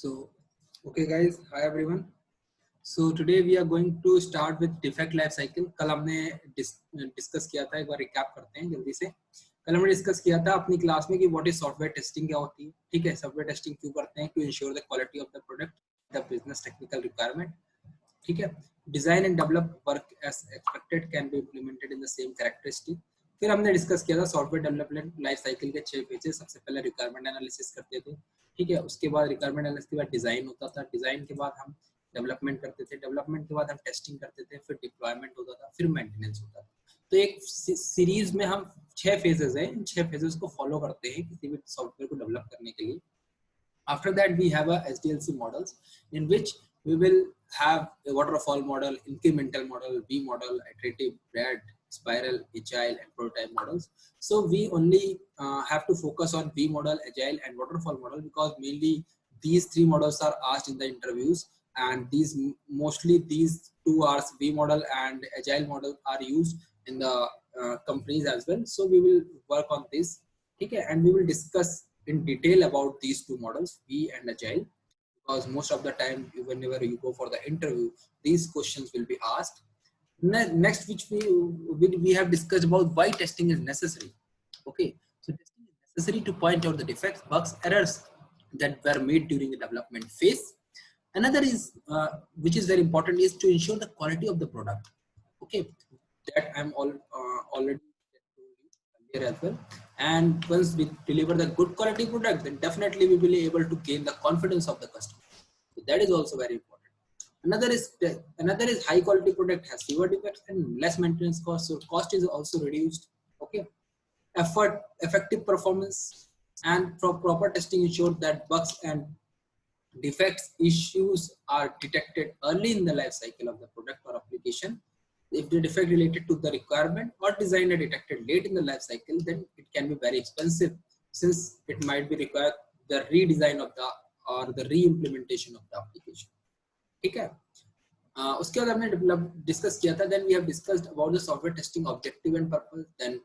So, okay guys, hi everyone. So today we are going to start with defect life cycle. कल हमने discuss किया था, एक बार recap करते हैं जल्दी से। कल हमने डिस्कस किया था अपनी क्लास में कि व्हाट इज सॉफ्टवेयर टेस्टिंग क्या होती है, ठीक है। सॉफ्टवेयर टेस्टिंग क्यों करते हैं? To ensure the quality of the product, the business technical requirement, ठीक है। Design and develop work as expected can be implemented in the same characteristic. फिर हमने डिस्कस किया था सॉफ्टवेयर डेवलपमेंट लाइफ साइकिल के 6 फेजेस। सबसे पहले रिक्वायरमेंट एनालिसिस करते थे, ठीक है। उसके बाद रिक्वायरमेंट एनालिसिस के बाद डिजाइन होता था, डिजाइन के बाद हम डेवलपमेंट करते थे, डेवलपमेंट के बाद हम टेस्टिंग करते थे, फिर डिप्लॉयमेंट होता था, फिर मेंटेनेंस होता था। तो एक सीरीज में हम 6 फेजेस हैं, इन 6 फेजेस को फॉलो करते हैं किसी भी सॉफ्टवेयर को डेवलप करने के लिए। After that, we have a SDLC models in which we will have a waterfall model, incremental model, V model, iterative, RAD, spiral, agile, and prototype models. So we only have to focus on V model, agile, and waterfall model because mainly these 3 models are asked in the interviews, and these 2 are V model and agile model are used in the companies as well. So we will work on this, okay, and we will discuss in detail about these 2 models, V and agile, because most of the time whenever you go for the interview these questions will be asked. Next, which we have discussed about why testing is necessary. Okay, so testing is necessary to point out the defects, bugs, errors that were made during the development phase. Another is which is very important, is to ensure the quality of the product. Okay, that I'm already here as well. And once we deliver the good quality product, then definitely we will be able to gain the confidence of the customer. So that is also very important. Another is high quality product has fewer defects and less maintenance cost. So cost is also reduced. Okay, effective performance and proper testing ensure that bugs and defects issues are detected early in the life cycle of the product or application. If the defect related to the requirement or design are detected late in the life cycle, then it can be very expensive, since it might be required the redesign of the or the re-implementation of the application. ठीक है। उसके बाद हमने discuss किया था, then we have discussed about the software testing objective and purpose. Then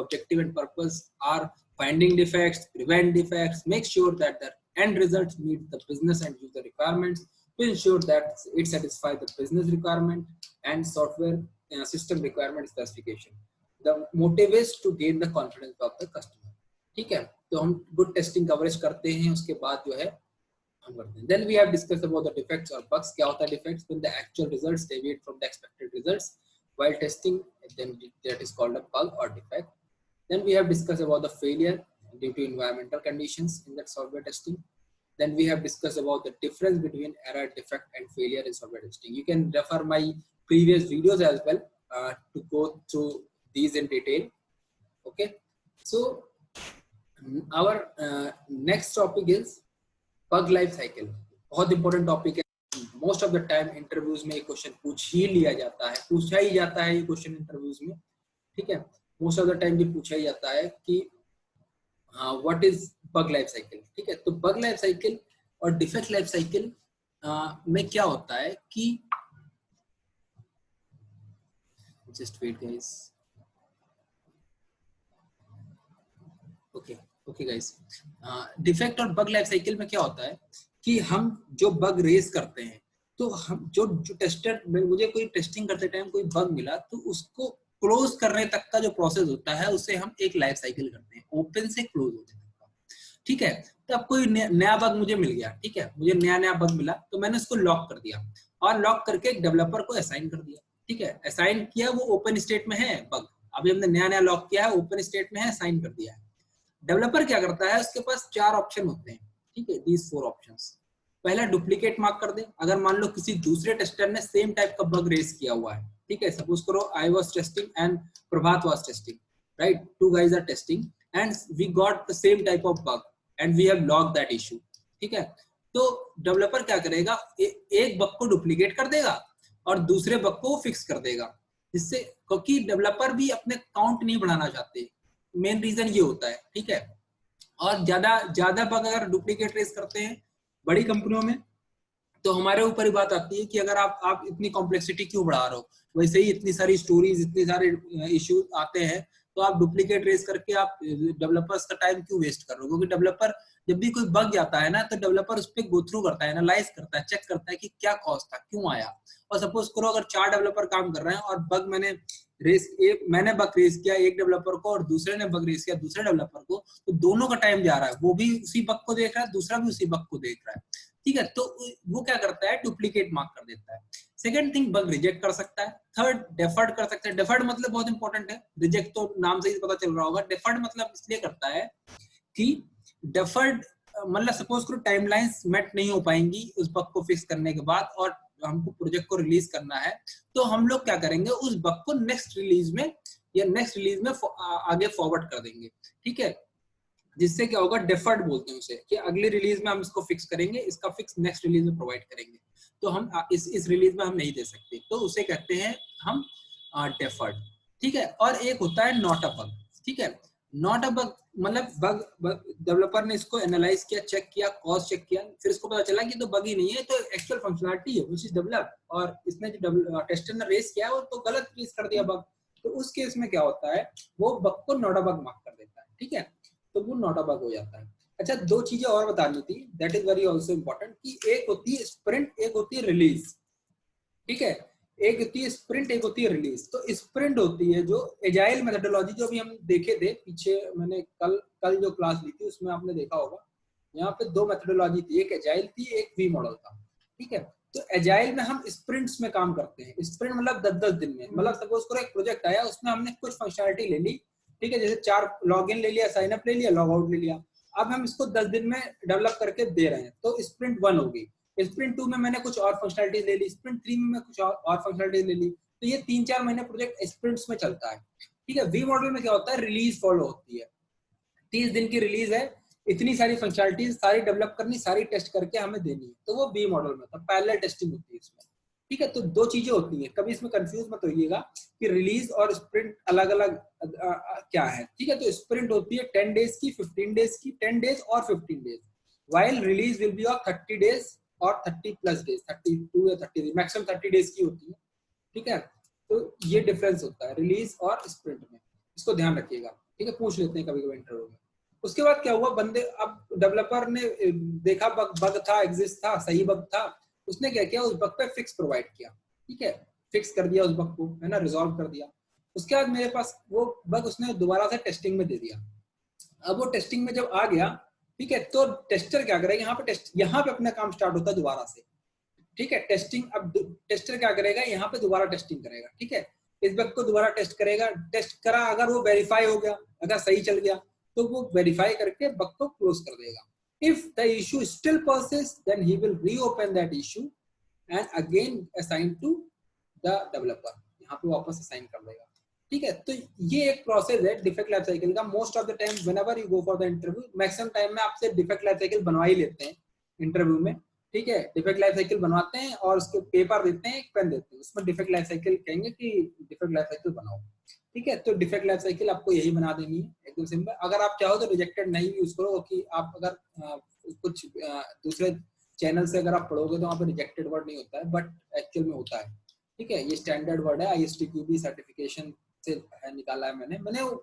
objective and purpose are finding defects, prevent defects, make sure that the end results meet the business and user requirements, to ensure that it satisfies the business requirement and software system requirement specification. The motive is to gain the confidence of the customer. ठीक है, तो हम good testing coverage करते हैं, उसके बाद जो है हम करते हैं. Then we have discussed about the defects or bugs. क्या होता है defects? When the actual results deviate from the expected results while testing, then that is called a bug or defect. Then we have discussed about the failure due to environmental conditions in that software testing. Then we have discussed about the difference between error, defect, and failure in software testing. You can refer my previous videos as well to go through these in detail. Okay, so our next topic is bug life cycle. बहुत important topic है. Most of the time interviews में ये question पूछा ही जाता है ये question interviews में, ठीक है. Most of the time ये पूछा ही जाता है कि what is bug life cycle, ठीक है. तो bug life cycle और defect life cycle में क्या होता है कि just wait guys. Okay guys, defect और बग लाइफ साइकिल में क्या होता है कि हम जो बग रेज करते हैं, तो हम जो टेस्टर, मुझे कोई टेस्टिंग करते टाइम कोई बग मिला तो उसको क्लोज करने तक का जो प्रोसेस होता है उसे हम एक लाइफ साइकिल करते हैं, ओपन से क्लोज होने तक का, ठीक है. तो अब कोई नया बग मुझे मिल गया, ठीक है, मुझे नया बग मिला तो मैंने उसको लॉक कर दिया और लॉक करके एक डेवलपर को असाइन कर दिया, ठीक है. असाइन किया, वो ओपन स्टेट में है बग, अभी हमने नया लॉक किया है, ओपन स्टेट में है, असाइन कर दिया है. डेवलपर क्या करता है, उसके पास 4 ऑप्शन होते हैं, ठीक है, these 4 ऑप्शंस. पहला डुप्लीकेट मार्क कर दे. अगर मान लो किसी दूसरे टेस्टर ने सेम टाइप का बग रेज किया हुआ है, ठीक है, सपोज करो I was testing and Prabhat was testing, right, 2 guys are testing and we got the same type of bug and we have logged that issue, ठीक है. तो डेवलपर क्या करेगा, एक बग को डुप्लीकेट कर देगा और दूसरे बग को फिक्स कर देगा, जिससे, क्योंकि डेवलपर भी अपने काउंट नहीं बढ़ाना चाहते, मेन रीजन ये होता है, ठीक है. और ज्यादा बग अगर डुप्लीकेट रेस करते हैं बड़ी कंपनियों में, तो हमारे ऊपर ही बात आती है कि अगर आप इतनी कॉम्प्लेक्सिटी क्यों बढ़ा रहे हो, वैसे ही इतनी सारी स्टोरीज, इतने सारे इश्यूज आते हैं, तो आप डुप्लीकेट रेस करके आप डेवलपर्स का टाइम क्यों वेस्ट कर रहे हो? क्योंकि डेवलपर जब भी कोई बग जाता है ना, तो डेवलपर उस पर गो थ्रू करता है, एनालाइज करता है, चेक करता है कि क्या कॉज था, क्यों आया। और सपोज करो अगर 4 डेवलपर काम कर रहे हैं और बग मैंने बग रेस किया एक डेवलपर को और दूसरे ने बग रेस किया दूसरे डेवलपर को, तो दोनों का टाइम जा रहा है, वो भी उसी बग को देख रहा है, दूसरा भी उसी बग को देख रहा है, ठीक है। तो वो क्या करता है, डुप्लीकेट मार्क कर देता है। सेकंड थिंग, बग रिजेक्ट कर सकता है। थर्ड, डेफर्ड कर सकता है। डेफर्ड मतलब बहुत इंपॉर्टेंट है, रिजेक्ट तो नाम से ही पता चल रहा होगा। डेफर्ड मतलब इसलिए करता है कि डेफर्ड मतलब सपोज करो टाइमलाइंस मेट नहीं हो पाएंगी उस बग को फिक्स करने के बाद और हमको प्रोजेक्ट को रिलीज करना है, तो हम लोग क्या करेंगे, उस बग को नेक्स्ट रिलीज में आगे फॉरवर्ड कर देंगे, ठीक है। जिससे क्या होगा, डेफर्ड बोलते हैं उसे, कि अगली रिलीज में हम इसको फिक्स करेंगे, इसका फिक्स नेक्स्ट रिलीज में प्रोवाइड करेंगे, तो हम इस रिलीज में हम नहीं दे सकते, तो उसे कहते हैं हम डेफर्ड, ठीक है। और एक होता है नॉट अ बग, ठीक है। नॉट अ बग मतलब बग डेवलपर ने इसको एनालाइज किया, चेक किया, कॉज चेक किया, फिर इसको पता चला कि तो बग ही नहीं है, तो एक्चुअल फंक्शनलिटी है व्हिच इज डेवलप्ड, और इसने जो टेस्टर ने रेस किया वो तो गलत रेस कर दिया बग, तो उस केस में क्या होता है, वो बग को नॉट अ बग मार्क कर देता है, ठीक है, तो वो नॉट अ बग हो जाता है। अच्छा, 2 चीजें और बतानी थी, that is very also important, कि एक होती है स्प्रिंट, एक होती है रिलीज, ठीक है। एक होती है स्प्रिंट, एक होती है रिलीज। तो स्प्रिंट होती है जो एजाइल मेथोडोलॉजी, जो भी हम देखे थे पीछे, मैंने कल जो क्लास ली थी उसमें आपने देखा होगा, यहाँ पे 2 मेथोडोलॉजी थी, एक एजाइल थी, एक वी मॉडल था, ठीक है। तो एजाइल में हम स्प्रिंट्स में काम करते हैं। स्प्रिंट मतलब 10-10 दिन में, मतलब सपोज करो एक प्रोजेक्ट आया, उसमें हमने कुछ फंक्शनलिटी ले ली, ठीक है, जैसे 4 लॉग इन ले लिया, साइन अप ले लिया, लॉग आउट ले लिया, अब हम इसको 10 दिन में डेवलप करके दे रहे हैं, तो स्प्रिंट 1 होगी। स्प्रिंट 2 में मैंने कुछ और फंक्शनलिटीज ले ली, स्प्रिंट 3 में मैं कुछ और फंक्शनलिटीज ले ली, तो ये 3-4 महीने प्रोजेक्ट स्प्रिंट्स में चलता है, ठीक है। वी मॉडल में क्या होता है, रिलीज फॉलो होती है, 30 दिन की रिलीज है, इतनी सारी फंक्शनलिटीज सारी डेवलप करनी, सारी टेस्ट करके हमें देनी है, तो वो वी मॉडल में था, पैरेलल टेस्टिंग होती है इसमें, ठीक है। तो 2 चीजें होती हैं, कभी इसमें कंफ्यूज मत होइएगा कि रिलीज और स्प्रिंट अलग अलग क्या है, ठीक है। तो स्प्रिंट होती है 10 डेज की, 15 डेज की, 10 डेज और 15 days, while release will be of 30 days और 30 प्लस डेज, 32 या 30 मैक्सिमम 30 डेज की होती है, ठीक है। तो ये डिफरेंस होता है रिलीज और स्प्रिंट में, इसको ध्यान रखिएगा, ठीक है, पूछ लेते हैं कभी कभी इंटरव्यू में। उसके बाद क्या हुआ, बंदे, अब डेवलपर ने देखा बग था, एग्जिस्ट था, सही बग था, उसने क्या किया, उस बग पे फिक्स प्रोवाइड किया, ठीक है, फिक्स कर दिया उस बग को, है ना, रिजॉल्व कर दिया। उसके बाद मेरे पास वो बग उसने दोबारा से टेस्टिंग में दे दिया। अब वो टेस्टिंग में जब आ गया, ठीक है, तो टेस्टर क्या करेगा, यहाँ पे अपना काम स्टार्ट होता है दोबारा से, ठीक है। टेस्टिंग, अब टेस्टर क्या करेगा, यहाँ पे दोबारा टेस्टिंग करेगा, ठीक है, इस बग को दोबारा टेस्ट करेगा, टेस्ट करा, अगर वो वेरीफाई हो गया, अगर सही चल गया, तो वो वेरीफाई करके बग को क्लोज कर देगा। If the issue still persist, then he will reopen that issue and again assign to the developer, यहाँ पे वापस असाइन कर देगा, ठीक है। तो ये एक प्रोसेस है डिफेक्ट लाइफ साइकिल का। Most of the time whenever you go for the interview, maximum time में आपसे डिफेक्ट लाइफ साइकिल बनवा ही लेते हैं इंटरव्यू में, ठीक है। डिफेक्ट लाइफ साइकिल बनवाते हैं और उसके पेपर देते हैं, एक पेन देते हैं, उसमें डिफेक्ट लाइफ साइकिल कहेंगे कि डिफेक्ट लाइफ साइकिल बनाओ, ठीक है। तो डिफेक्ट लाइफ साइकिल आपको यही बना देनी है, एकदम सिंपल। अगर आप चाहो तो रिजेक्टेड नहीं यूज करो, कि आप अगर कुछ दूसरे चैनल से अगर आप पढ़ोगे तो वहाँ पे रिजेक्टेड वर्ड नहीं होता है, बट एक्चुअल में होता है, ठीक है। ये स्टैंडर्ड वर्ड है, ISTQB सर्टिफिकेशन से है, निकाला है मैंने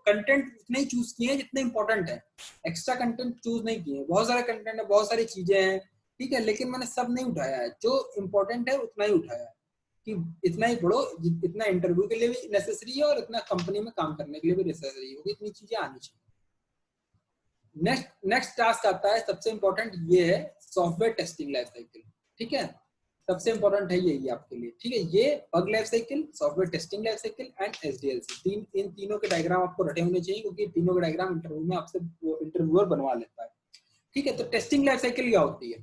कंटेंट उतने ही चूज किए हैं जितने इंपॉर्टेंट है, एक्स्ट्रा कंटेंट चूज नहीं किए। बहुत सारे कंटेंट है, बहुत सारी चीजें हैं, ठीक है, लेकिन मैंने सब नहीं उठाया है, जो इंपॉर्टेंट है उतना ही उठाया है, कि इतना ही पढ़ो इतना इंटरव्यू के लिए भी नेसेसरी है और इतना कंपनी में काम करने के लिए भी नेसेसरी है, इतनी चीजें आनी चाहिए। नेक्स्ट टास्क आता है, सबसे इंपॉर्टेंट ये है, सॉफ्टवेयर टेस्टिंग लाइफ साइकिल, ठीक है, सबसे इंपॉर्टेंट है यही आपके लिए, ठीक है। ये bug life cycle, software testing life cycle and SDLC, इन तीनों के डायग्राम आपको रटे होने चाहिए, क्योंकि तीनों के डायग्राम इंटरव्यू में आपसे इंटरव्यूअर बनवा लेता है, ठीक है। तो टेस्टिंग लाइफ साइकिल क्या होती है,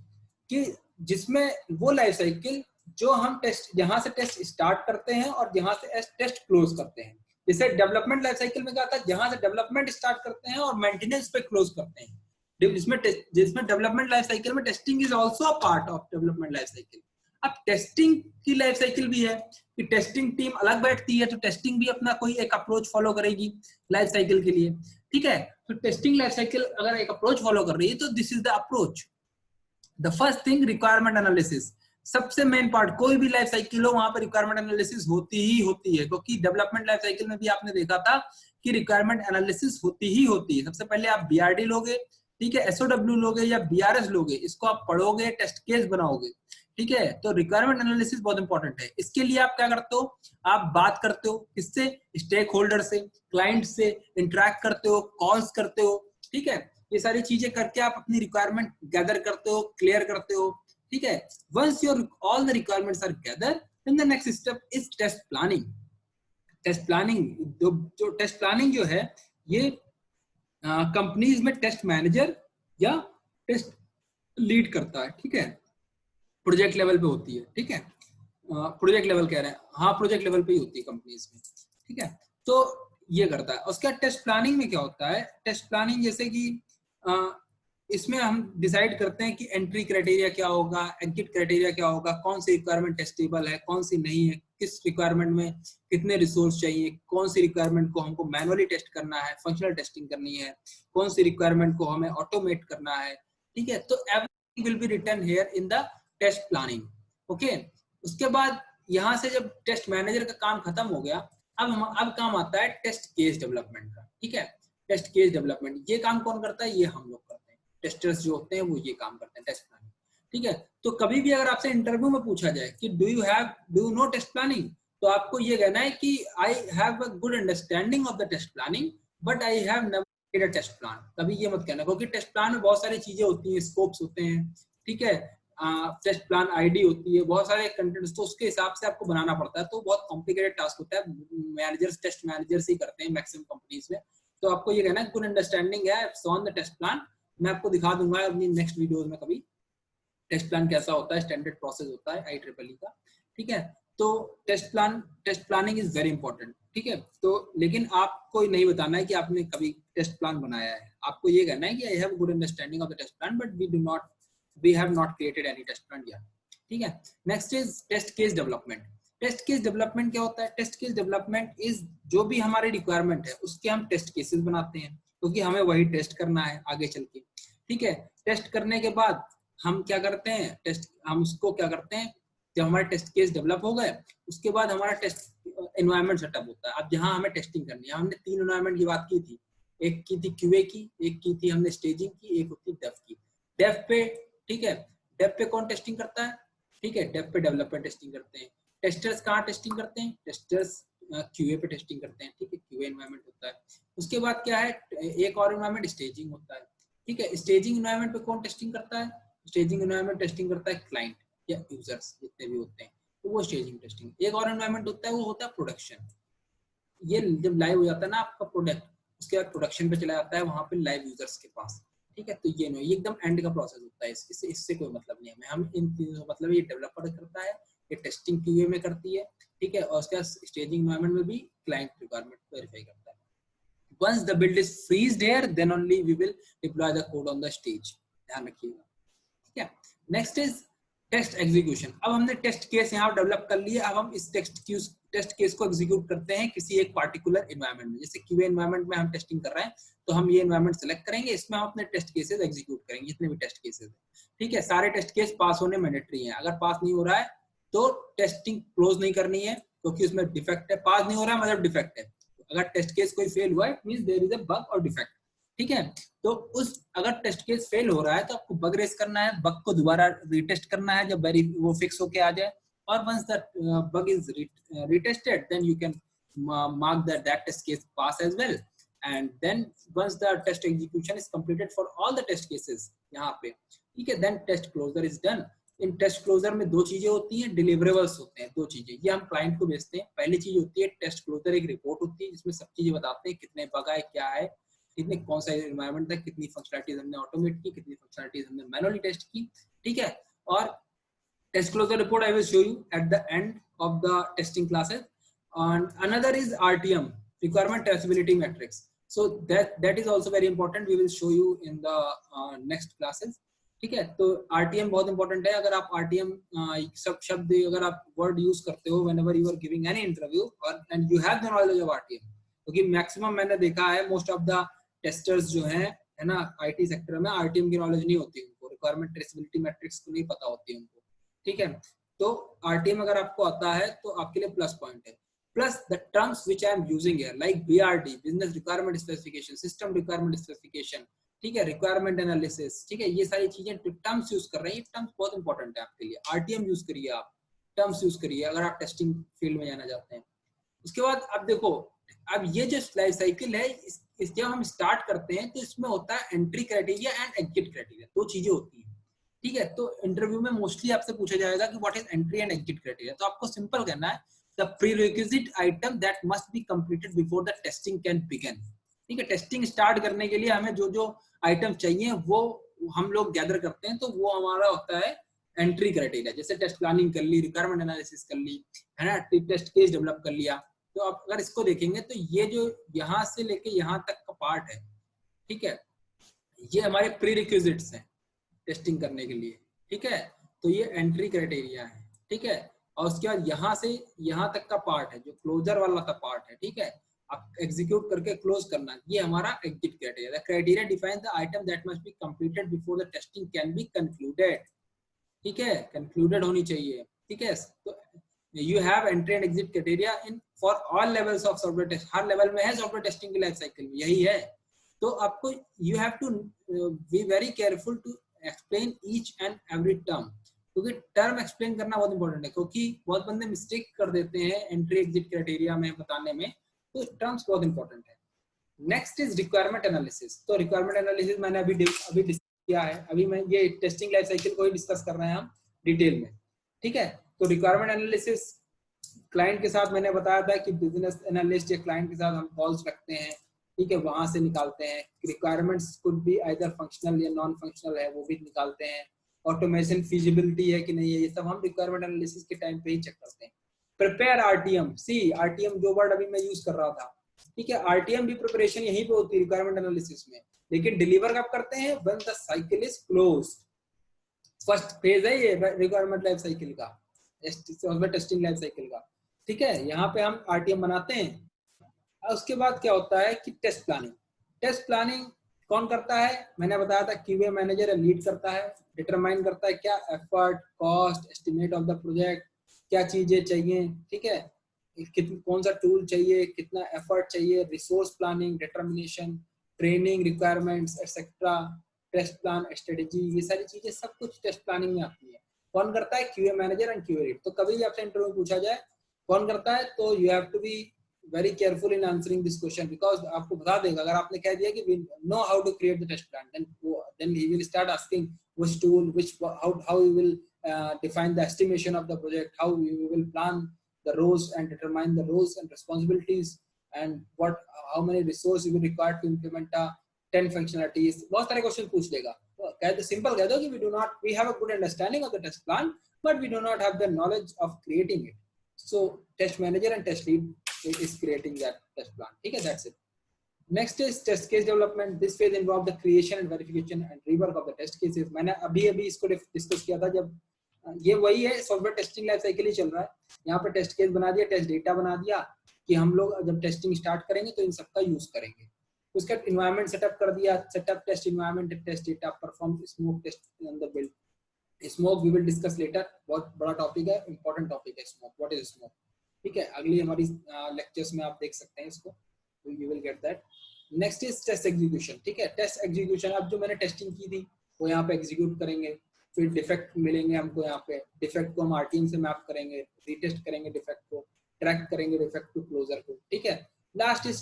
कि जिसमें वो लाइफ साइकिल जो हम टेस्ट, जहां से टेस्ट स्टार्ट करते हैं और जहां से टेस्ट क्लोज करते हैं। जैसे डेवलपमेंट लाइफ साइकिल में क्या आता है, जहां से डेवलपमेंट स्टार्ट करते हैं और मेंटेनेंस पे क्लोज करते हैं, जिसमें डेवलपमेंट लाइफ साइकिल में testing is also a part of development life cycle. अब टेस्टिंग की लाइफ साइकिल भी है कि टेस्टिंग टीम अलग बैठती है, तो टेस्टिंग भी अपना कोई एक अप्रोच फॉलो करेगी लाइफ साइकिल के लिए, ठीक है। तो टेस्टिंग लाइफ साइकिल अगर एक अप्रोच फॉलो कर रही है, तो this is the approach. The first thing, requirement analysis, सबसे मेन पार्ट, कोई भी लाइफ साइकिल हो वहां पर रिक्वायरमेंट एनालिसिस होती ही होती है, क्योंकि डेवलपमेंट लाइफ साइकिल में भी आपने देखा था कि रिक्वायरमेंट एनालिसिस होती ही होती है। सबसे पहले आप बीआरडी लोगे, ठीक है, एसओडब्ल्यू लोगे या बीआरएस लोगे, इसको आप पढ़ोगे, टेस्ट केस बनाओगे, ठीक है। तो रिक्वायरमेंट एनालिसिस बहुत इंपॉर्टेंट है। इसके लिए आप क्या करते हो, आप बात करते हो किससे, स्टेक होल्डर से, क्लाइंट से इंटरेक्ट करते हो, कॉल्स करते हो, ठीक है। ये सारी चीजें करके आप अपनी रिक्वायरमेंट गैदर करते हो, क्लियर करते हो, ठीक है। Once your all the requirements are gather, then the next step is test planning. Test planning जो टेस्ट प्लानिंग जो है ये कंपनीज में टेस्ट मैनेजर या टेस्ट लीड करता है, ठीक है, प्रोजेक्ट लेवल पे होती है, ठीक है। प्रोजेक्ट लेवल कह रहे हैं, हाँ प्रोजेक्ट लेवल पे ही होती है कंपनीज में, ठीक है। तो ये करता है। उसके बाद टेस्ट प्लानिंग में क्या होता है, टेस्ट प्लानिंग जैसे कि इसमें हम डिसाइड करते हैं कि एंट्री क्राइटेरिया क्या होगा, एग्जिट क्राइटेरिया क्या होगा, कौन सी रिक्वायरमेंट टेस्टेबल है, कौन सी नहीं है, किस रिक्वायरमेंट में कितने रिसोर्स चाहिए, कौन सी रिक्वायरमेंट को हमको मैनुअली टेस्ट करना है, फंक्शनल टेस्टिंग करनी है, कौन सी रिक्वायरमेंट को हमें ऑटोमेट करना है, ठीक है। तो everything will be written here in the test planning, okay. उसके बाद यहाँ से जब टेस्ट मैनेजर का काम खत्म हो गया, अब काम आता है टेस्ट केस डेवलपमेंट का, ठीक है। टेस्ट केस डेवलपमेंट, ये काम कौन करता है, ये हम लोग करते हैं, टेस्टर्स जो होते हैं वो ये काम करते हैं, टेस्ट प्लानिंग, ठीक है। तो कभी भी अगर आपसे इंटरव्यू में पूछा जाए कि do you know test planning, तो आपको ये कहना है कि I have a good understanding of the test planning but I have never made a test plan. कभी ये मत कहना, क्योंकि टेस्ट प्लान में बहुत सारी चीजें होती हैं, स्कोप्स होते हैं, ठीक है, टेस्ट प्लान आईडी होती है, बहुत सारे कंटेंट्स, तो उसके हिसाब से आपको बनाना पड़ता है, तो बहुत कॉम्प्लिकेटेड टास्क होता है, मैनेजर्स टेस्ट मैनेजर्स ही करते हैं मैक्सिमम कंपनीज में। तो आपको ये कहना है गुड अंडरस्टैंडिंग है ऑन द टेस्ट प्लान। मैं आपको दिखा दूंगा अपनी नेक्स्ट वीडियोस में कभी टेस्ट प्लान कैसा होता है, स्टैंडर्ड प्रोसेस होता है IEEE का, ठीक है। तो test planning is very important, ठीक है। तो लेकिन आपको नहीं बताना है कि आपने कभी टेस्ट प्लान बनाया है, आपको ये कहना है कि I have good understanding of the test plan but we have not created any test plan yet, ठीक है। Next is test case development. Test case development क्या होता है, टेस्ट केस डेवलपमेंट इज जो भी हमारी रिक्वायरमेंट है उसके हम टेस्ट केसेस बनाते हैं, क्योंकि हमें वही टेस्ट करना है आगे चल के, ठीक है। टेस्ट करने के बाद हम क्या करते हैं, हम उसको क्या करते हैं, जब हमारे टेस्ट केस डेवलप हो गए उसके बाद हमारा टेस्ट एनवायरनमेंट सेटअप होता है। अब जहाँ हमें टेस्टिंग करनी है, हमने 3 एनवायरनमेंट की बात की थी, एक की थी QA की, एक की थी हमने स्टेजिंग की, एक होती डेव की। डेव पे, ठीक है, डेव पे कौन टेस्टिंग करता है, ठीक है, डेव पे डेवलपर टेस्टिंग करते हैं। टेस्टर्स कहाँ टेस्टिंग करते हैं, टेस्टर्स QA पे टेस्टिंग करते हैं, ठीक है, QA एनवायरनमेंट होता है। उसके बाद क्या है, एक और एनवायरनमेंट स्टेजिंग होता है, ठीक है। स्टेजिंग एनवायरनमेंट पे कौन टेस्टिंग करता है, स्टेजिंग एनवायरनमेंट टेस्टिंग करता है क्लाइंट या यूजर्स जितने भी होते हैं, तो वो स्टेजिंग टेस्टिंग। एक और एनवायरनमेंट होता है, वो होता है प्रोडक्शन। ये जब लाइव हो जाता है ना आपका प्रोडक्ट, उसके बाद प्रोडक्शन पे चला जाता है, वहां पे लाइव यूजर्स के पास, ठीक है। तो ये नहीं, ये एकदम एंड का प्रोसेस होता है, इससे कोई मतलब नहीं है हम इन चीजों, मतलब ये डेवलपर करता है, ये टेस्टिंग QA में करती है, ठीक है, और उसके स्टेजिंग एनवायरनमेंट में भी क्लाइंट रिक्वायरमेंट वेरीफाई करता है। Once the build is freezed here, then only we will deploy the code on the stage, ध्यान रखिएगा, ठीक है। Next is test execution. अब हमने टेस्ट केस यहाँ डेवलप कर लिए, अब हम इस टेस्ट केस को एग्जीक्यूट करते हैं किसी एक पार्टिकुलर एनवायरनमेंट में। जैसे QA एनवायरनमेंट में हम टेस्टिंग कर रहे हैं, तो हम ये एनवायरनमेंट सेलेक्ट करेंगे, इसमें हम अपने टेस्ट केसेस एग्जीक्यूट करेंगे, जितने भी टेस्ट केसेस हैं, ठीक है। सारे टेस्ट केस पास होने मैंडेटरी है, अगर पास नहीं हो रहा है तो टेस्टिंग क्लोज नहीं करनी है, क्योंकि उसमें डिफेक्ट है। पास नहीं हो रहा है मतलब डिफेक्ट है, अगर टेस्ट केस कोई फेल हुआ है means there is a bug और डिफेक्ट, ठीक है। तो उस अगर टेस्ट केस फेल हो रहा है तो आपको बग रेस करना है, बग को दोबारा रीटेस्ट करना है जब वो फिक्स होके आ जाए, और once the bug is retested then you can mark that test case pass as well, and then once the test execution is completed for all the test cases यहाँ पे, ठीक है, then test closure is done। इन test closure में 2 चीजें होती हैं, deliverables होते हैं 2 चीजें, ये हम क्लाइंट को भेजते हैं। पहली चीज होती है टेस्ट क्लोजर, एक रिपोर्ट होती है जिसमें सब चीजें बताते हैं, कितने बग आए, क्या है, कितने कौन सा एनवायरनमेंट था, कितनी फंक्शनलिटीज हमने ऑटोमेट की, कितनी फंक्शनलिटीज हमने मैनुअली टेस्ट की, ठीक है। और test closure report I will show you at the end of the testing classes. and another is RTM, requirement traceability matrix, so that is also very important, we will show you in the next classes, ठीक है। तो RTM बहुत important है। अगर आप RTM सब शब्द अगर आप वर्ड यूज करते हो whenever you are giving any interview और and you have the knowledge of RTM, क्योंकि मैक्सिमम मैंने देखा है मोस्ट ऑफ द टेस्टर्स जो हैं, है ना, IT सेक्टर में RTM की नॉलेज नहीं होती उनको, रिक्वायरमेंट ट्रेसेबिलिटी मैट्रिक्स को नहीं पता होती उनको, ठीक है। तो RTM अगर आपको आता है तो आपके लिए प्लस पॉइंट है। Plus the terms which I am using here like BRD, business requirement specification, system requirement specification, ठीक है, रिक्वायरमेंट एनालिसिस, ठीक है, ये सारी चीजें टर्म्स यूज कर रहे हैं, ये टर्म्स बहुत इंपॉर्टेंट है आपके लिए। RTM यूज करिए, आप टर्म्स यूज करिए अगर आप टेस्टिंग फील्ड में जाना चाहते हैं। उसके बाद अब देखो, अब ये जो लाइफ साइकिल है, जब हम स्टार्ट करते हैं तो इसमें होता है entry criteria and exit criteria, दो चीजें होती हैं, ठीक है। तो इंटरव्यू में मोस्टली आपसे पूछा जाएगा कि what is entry and exit criteria. तो आपको सिंपल करना है, the prerequisite item that must be completed before the testing can begin, ठीक है। टेस्टिंग स्टार्ट करने के लिए हमें जो जो आइटम चाहिए वो हम लोग गैदर करते हैं, तो वो हमारा होता है एंट्री क्राइटेरिया। जैसे टेस्ट प्लानिंग कर ली, रिक्वायरमेंट एनालिसिस कर ली, है ना, टेस्ट केस डेवलप कर लिया। तो आप अगर इसको देखेंगे तो ये जो यहाँ से लेके यहाँ तक का पार्ट है, ठीक है, ये हमारे प्री रिक्विजिट्स हैं टेस्टिंग करने के लिए, ठीक है। तो ये एंट्री क्राइटेरिया है, ठीक है। और उसके बाद यहाँ से यहाँ तक का पार्ट है जो क्लोजर वाला का पार्ट है, ठीक है, आप एग्जीक्यूट करके क्लोज करना, ये हमारा exit criteria. Criteria define the item that must be completed before the testing can be concluded, ठीक है, कंक्लूडेड होनी चाहिए, ठीक है। तो you have entry and exit criteria in for all levels of software test, her level में है software testing की लाइफ साइकिल में, यही है। तो आपको you have to be very careful to explain each and every term, क्योंकि term explain करना बहुत इंपॉर्टेंट है, क्योंकि बहुत बंदे मिस्टेक कर देते हैं एंट्री एग्जिट क्राइटेरिया में बताने में, तो टर्म्स बहुत इंपॉर्टेंट है। Next is requirement analysis. तो रिक्वायरमेंट एनालिसिस मैंने अभी डिस्कस किया है, अभी मैं ये टेस्टिंग लाइफ साइकिल को ही डिस्कस कर रहे हैं हम डिटेल में, ठीक है। तो रिक्वायरमेंट एनालिसिस क्लाइंट के साथ मैंने बताया था कि बिजनेस एनालिस्ट या क्लाइंट के साथ हम कॉल्स रखते हैं, ठीक है, वहां से निकालते हैं requirements, could be either functional या नॉन फंक्शनल है, वो भी निकालते हैं। ऑटोमेशन फीजिबिलिटी है कि नहीं है, ये सब हम रिक्वायरमेंट एनालिसिस के टाइम पे ही चेक करते हैं। प्रिपेयर RTM, सी RTM जो वर्ड अभी मैं यूज कर रहा था, ठीक है, RTM भी प्रिपरेशन यहीं पे होती है रिक्वायरमेंट एनालिसिस में, लेकिन डिलीवर कब करते हैं, when the cycle is closed. First phase है ये रिक्वायरमेंट लाइफ साइकिल का, सॉफ्टवेयर टेस्टिंग लाइफ साइकिल का, ठीक है। यहाँ पे हम RTM बनाते हैं। उसके बाद क्या होता है कि टेस्ट प्लानिंग। टेस्ट प्लानिंग कौन करता है, मैंने बताया था QA मैनेजर या लीड करता है, डिटरमाइन करता है क्या effort, cost, estimate of the project, क्या चीजें चाहिए, ठीक है, कौन सा टूल चाहिए, कितना एफर्ट चाहिए, resource planning, determination, training, requirements etcetera, test plan, strategy, ये सारी चीजें सब कुछ टेस्ट प्लानिंग में आती है। कौन करता है, QA manager and QA lead. तो कभी भी आपसे इंटरव्यू में पूछा जाए कौन करता है, तो you have to be very careful in answering this question, because आपको बता देगा, अगर आपने कह दिया कि we know how to create the test plan, then he will start asking which tool, how you will define the estimation of the project, how you will plan the roles and determine the roles and responsibilities, and how many resources you will require to implement 10 functionalities। बहुत सारे question पूछ लेगा। तो कह दो, simple कह दो कि we have a good understanding of the test plan, but we do not have the knowledge of creating it, so test manager and test lead is creating that test plan, ठीक है, that's it। Next is test case development. This phase involves the creation and verification and rework of the test cases। मैंने अभी इसको discuss किया था, जब ये वही है, सॉफ्टवेयर टेस्टिंग लाइफ साइकिल ही चल रहा है। यहाँ पे टेस्ट केस बना दिया, टेस्ट डेटा बना दिया कि हम लोग जब टेस्टिंग स्टार्ट करेंगे तो इन सबका यूज करेंगे। उसका इन्वायरमेंट सेटअप कर दिया, setup test environment, test data, perform smoke test on the build. Smoke we will discuss later, बहुत बड़ा टॉपिक है, इंपॉर्टेंट टॉपिक है स्मोक, व्हाट इज स्मोक, ठीक है, अगली हमारी लेक्चर्स में आप देख सकते हैं इसको, you will get that. Next is test execution, ठीक है, टेस्ट एग्जीक्यूशन, अब जो मैंने टेस्टिंग की थी वो यहाँ पे एग्जीक्यूट करेंगे, फिर डिफेक्ट मिलेंगे हमको, यहाँ पे डिफेक्ट को हम RTM से मैप करेंगे, रीटेस्ट करेंगे डिफेक्ट को, ट्रैक करेंगे डिफेक्ट टू क्लोजर को, ठीक है। लास्ट इज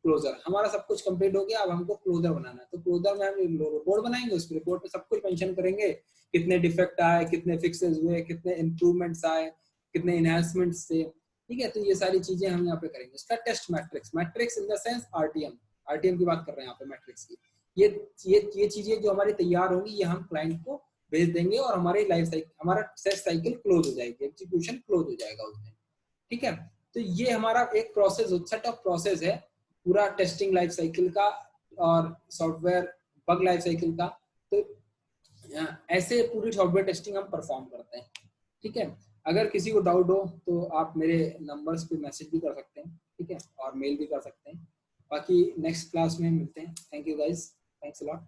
क्लोजर, हमारा सब कुछ कंप्लीट हो गया, अब हमको क्लोजर बनाना है। तो क्लोजर में हम रिपोर्ट बनाएंगे, उस रिपोर्ट में सब कुछ मेंशन करेंगे, कितने डिफेक्ट आए, कितने फिक्सेस हुए, कितने इंप्रूवमेंट्स आए, कितने इनहैंसमेंट्स थे, ठीक है। तो ये सारी चीजें हम यहाँ पे करेंगे। इसका test matrix, matrix in the sense RTM की बात कर रहे हैं यहाँ पे, मैट्रिक्स की। ये चीजें जो हमारी तैयार होंगी, ये हम क्लाइंट को भेज देंगे और हमारी लाइफ साइकिल, हमारा टेस्ट साइकिल क्लोज हो जाएगी, एग्जीक्यूशन क्लोज हो जाएगा उस दिन, ठीक है। तो ये हमारा एक प्रोसेस, सेट ऑफ प्रोसेस है पूरा टेस्टिंग लाइफ साइकिल का और सॉफ्टवेयर बग लाइफ साइकिल का। तो ऐसे पूरी सॉफ्टवेयर टेस्टिंग हम परफॉर्म करते हैं, ठीक है। अगर किसी को डाउट हो तो आप मेरे नंबर्स पे मैसेज भी कर सकते हैं, ठीक है, और मेल भी कर सकते हैं। बाकी नेक्स्ट क्लास में मिलते हैं। Thank you guys, thanks a lot.